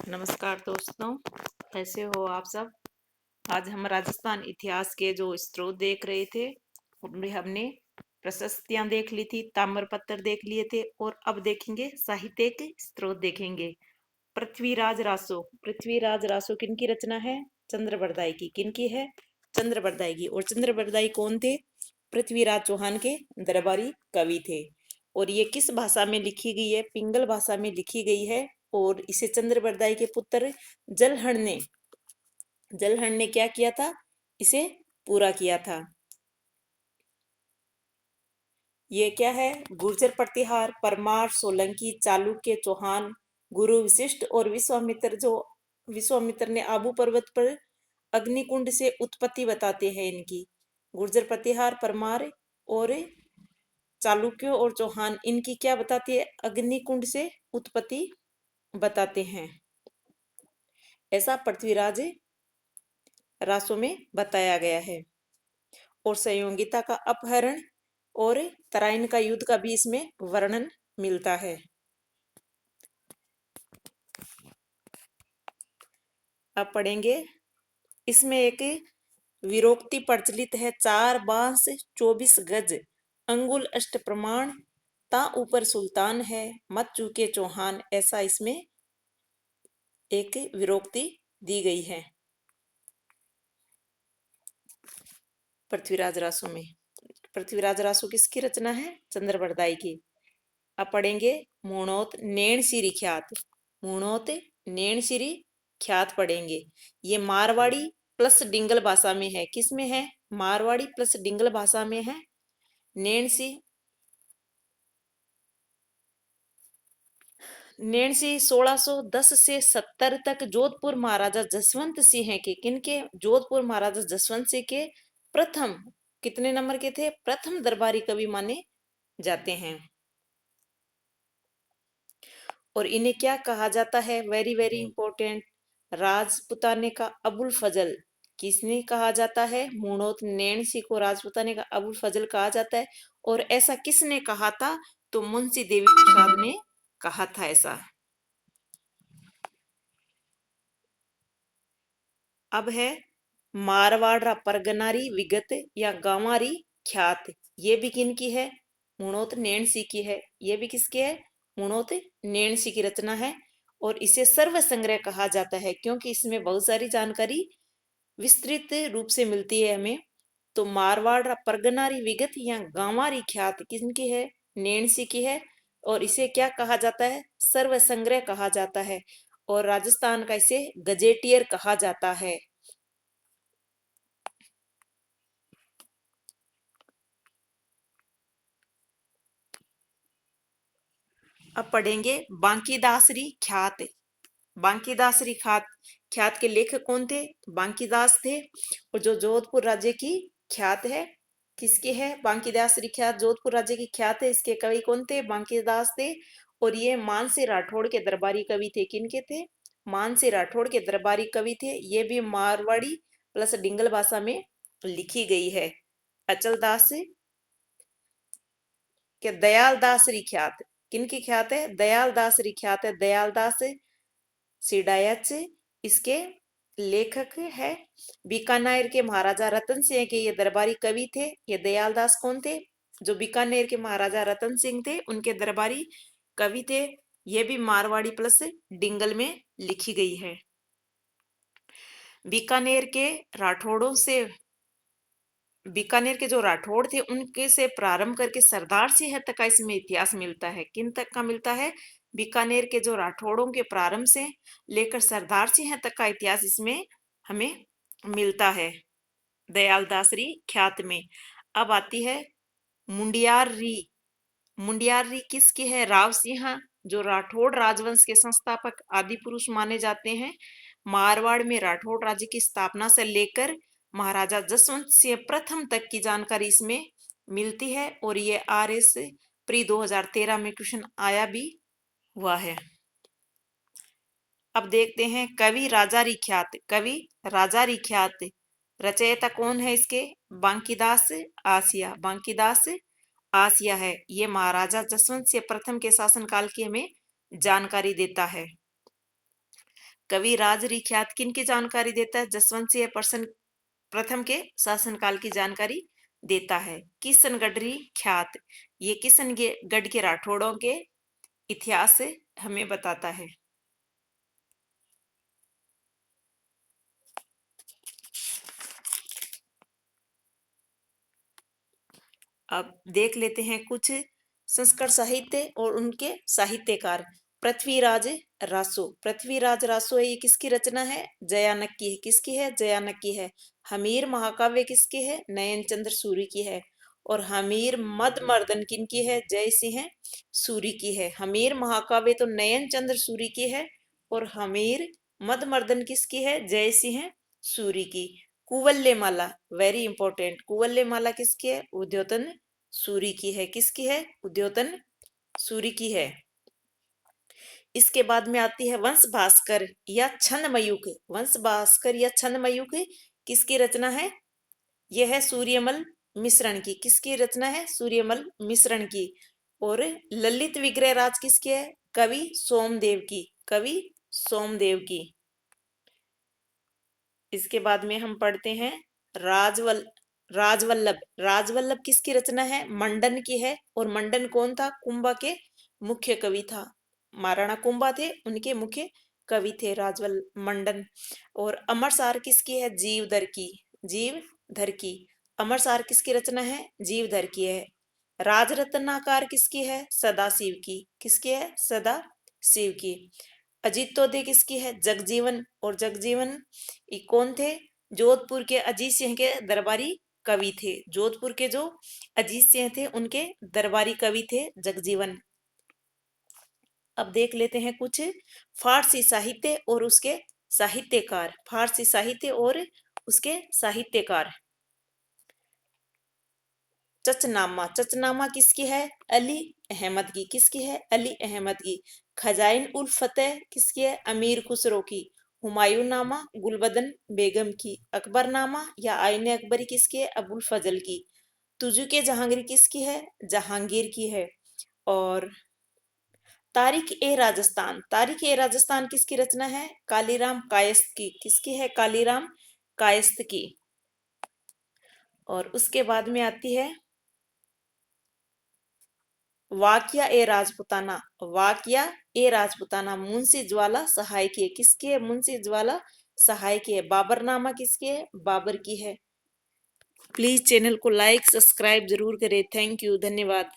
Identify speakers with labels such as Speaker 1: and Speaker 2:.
Speaker 1: नमस्कार दोस्तों, कैसे हो आप सब। आज हम राजस्थान इतिहास के जो स्रोत देख रहे थे, उनमें हमने प्रशस्तियां देख ली थी, ताम्रपत्र देख लिए थे और अब देखेंगे साहित्य के स्रोत देखेंगे। पृथ्वीराज रासो किनकी रचना है? चंद्रबरदाई की। किनकी है? चंद्रबरदाई की। और चंद्रबरदाई कौन थे? पृथ्वीराज चौहान के दरबारी कवि थे। और ये किस भाषा में लिखी गई है? पिंगल भाषा में लिखी गई है। और इसे चंद्रबरदाई के पुत्र जलहण ने क्या किया था? इसे पूरा किया था। ये क्या है? गुर्जर प्रतिहार, परमार, सोलंकी, चालुक्य, चौहान, गुरु वशिष्ठ और विश्वामित्र ने आबू पर्वत पर अग्निकुंड से उत्पत्ति बताते हैं इनकी। गुर्जर प्रतिहार, परमार और चालुक्य और चौहान इनकी क्या बताती है? अग्निकुंड से उत्पत्ति बताते हैं। ऐसा पृथ्वीराज रासो में बताया गया है। और संयोगिता का अपहरण और तराइन का युद्ध का भी इसमें वर्णन मिलता है। अब पढ़ेंगे। इसमें एक विरोक्ति प्रचलित है। 4 बांस 24 गज, अंगुल अष्ट प्रमाण, ता ऊपर सुल्तान है, मत चूके चौहान। ऐसा इसमें एक विरोक्ति दी गई है पृथ्वीराज रासो में। पृथ्वीराज रासो किसकी रचना है? चंद्रबरदाई की। अब पढ़ेंगे मुणोत नैणसिरी ख्यात। मुणोत नैणसिरी ख्यात पढ़ेंगे। ये मारवाड़ी प्लस डिंगल भाषा में है। किस में है? मारवाड़ी प्लस डिंगल भाषा में है। नैणसी 1610 से 70 तक जोधपुर महाराजा जसवंत सिंह के, किनके? जोधपुर महाराजा जसवंत सिंह के प्रथम, कितने नंबर के थे? प्रथम दरबारी कवि माने जाते हैं। और इन्हें क्या कहा जाता है? वेरी वेरी इंपॉर्टेंट, राजपुताने का अबुल फजल। किसने कहा जाता है? मुणोत नैणसी को राजपुताने का अबुल फजल कहा जाता है। और ऐसा किसने कहा था? तो मुंशी देवी प्रसाद ने कहा था ऐसा। अब है मारवाड़ परगनारी विगत या गांवारी ख्यात। ये भी किनकी है? मुणोत नैणसी की है। ये भी किसकी है? मुणोत नैणसी की रचना है। और इसे सर्व संग्रह कहा जाता है क्योंकि इसमें बहुत सारी जानकारी विस्तृत रूप से मिलती है हमें। तो मारवाड़ परगनारी विगत या गांवारी ख्यात किनकी है? नैणसी की है। और इसे क्या कहा जाता है? सर्व संग्रह कहा जाता है। और राजस्थान का इसे गजेटियर कहा जाता है। अब पढ़ेंगे बांकीदासरी ख्यात। बांकीदासरी ख्यात ख्यात के लेखक कौन थे? बांकीदास थे। और जो जोधपुर राज्य की ख्यात है, किसकी है? बांकीदासरी ख्यात जोधपुर राज्य की ख्यात है। इसके कवि कौन थे? बांकीदास थे। और ये मानसी राठौड़ के दरबारी कवि थे। किनके थे? मानसी राठौड़ के दरबारी कवि थे। ये भी मारवाड़ी प्लस डिंगल भाषा में लिखी गई है। अचल दास के दयाल दासरी ख्यात, किनकी ख्यात है? दयाल दासरी ख्यात है। दयाल दास सिडायच इसके लेखक है। बीकानेर के महाराजा रतन सिंह के ये दरबारी कवि थे। ये दयालदास कौन थे? जो बीकानेर के महाराजा रतन सिंह थे उनके दरबारी कवि थे। ये भी मारवाड़ी प्लस डिंगल में लिखी गई है। बीकानेर के राठौड़ों से, बीकानेर के जो राठौड़ थे उनके से प्रारंभ करके सरदार सिंह तक का इसमें इतिहास मिलता है। किन तक का मिलता है? बीकानेर के जो राठौड़ों के प्रारंभ से लेकर सरदार सिंह तक का इतिहास इसमें हमें मिलता है दयालदासरी ख्यात में। अब आती है मुंडियारी। मुंडियारी किसकी है? राव सिंह, जो राठौड़ राजवंश के संस्थापक आदि पुरुष माने जाते हैं। मारवाड़ में राठौड़ राज्य की स्थापना से लेकर महाराजा जसवंत सिंह प्रथम तक की जानकारी इसमें मिलती है। और ये RS प्री 2013 में क्वेश्चन आया भी हुआ है। अब देखते हैं कवि राजारी ख्यात। कवि राजारी ख्यात रचयिता कौन है इसके? बांकीदास आसिया। बांकीदास आसिया है। ये महाराजा जसवंत सिंह प्रथम के शासनकाल की हमें जानकारी देता है। कवि राजरी ख्यात किन की जानकारी देता है? जसवंत सिंह प्रथम के शासनकाल की जानकारी देता है। किशनगढ़ी ख्यात, ये किशनगढ़ के राठौड़ों के इतिहास से हमें बताता है। अब देख लेते हैं कुछ संस्कृत साहित्य और उनके साहित्यकार। पृथ्वीराज रासो, पृथ्वीराज रासो है, ये किसकी रचना है? जयानक की है। किसकी है? जयानक की है। हमीर महाकाव्य किसकी है? नयन चंद्र सूरी की है। और हमीर मदमर्दन किनकी है? जय सिंह सूरी की है। हमीर महाकाव्य तो नयन चंद्र सूरी की है और हमीर मदमर्दन किसकी है? जय सिंह सूरी की। कुवल्य माला, वेरी इंपॉर्टेंट, कुवल्य माला किसकी है? उद्योतन सूरी की है। किसकी है? उद्योतन सूरी की है। इसके बाद में आती है वंश भास्कर या छन्मयुग। वंश भास्कर या छन्मयुग किसकी रचना है? यह है सूर्यमल मिश्रण की। किसकी रचना है? सूर्यमल मिश्रण की। और ललित विग्रह राज किसकी है? कवि सोमदेव की। कवि सोमदेव की। इसके बाद में हम पढ़ते हैं राजवल्लभ। राजवल्लभ किसकी रचना है? मंडन की है। और मंडन कौन था? कुंभा के मुख्य कवि था। महाराणा कुंभा थे, उनके मुख्य कवि थे मंडन। और अमरसार किसकी है? जीवधर की। जीवधर की। अमरसार किसकी रचना है? जीवधर की है। राजरत्नाकार किसकी है? सदाशिव की। किसकी है? सदाशिव की। अजीतोदय किसकी है? जगजीवन। और जगजीवन ये कौन थे? जोधपुर के अजीत सिंह के दरबारी कवि थे। जोधपुर के जो अजीत सिंह थे उनके दरबारी कवि थे जगजीवन। अब देख लेते हैं कुछ फारसी साहित्य और उसके साहित्यकार। फारसी साहित्य और उसके साहित्यकार। चचनामा, चचनामा किसकी है? अली अहमद की। किसकी है? अली अहमद की। खजाइन उल फतेह किसकी है? अमीर खुसरो की। हुमायूं नामा गुलबदन बेगम की। अकबरनामा या आईन अकबरी किसकी है? अबुल फजल की। तुजुके जहांगीर किसकी है? जहांगीर की है। और तारीख ए राजस्थान, तारीख ए राजस्थान किसकी रचना है? कालीराम कायस्थ की। किसकी है? कालीराम कायस्थ की। और उसके बाद में आती है वाकिया ए राजपुताना। वाकिया ए राजपुताना मुंशी ज्वाला सहाय की है। किसकी है? मुंशी ज्वाला सहाय की है। बाबरनामा किसकी है? बाबर की है। प्लीज चैनल को लाइक सब्सक्राइब जरूर करें। थैंक यू, धन्यवाद।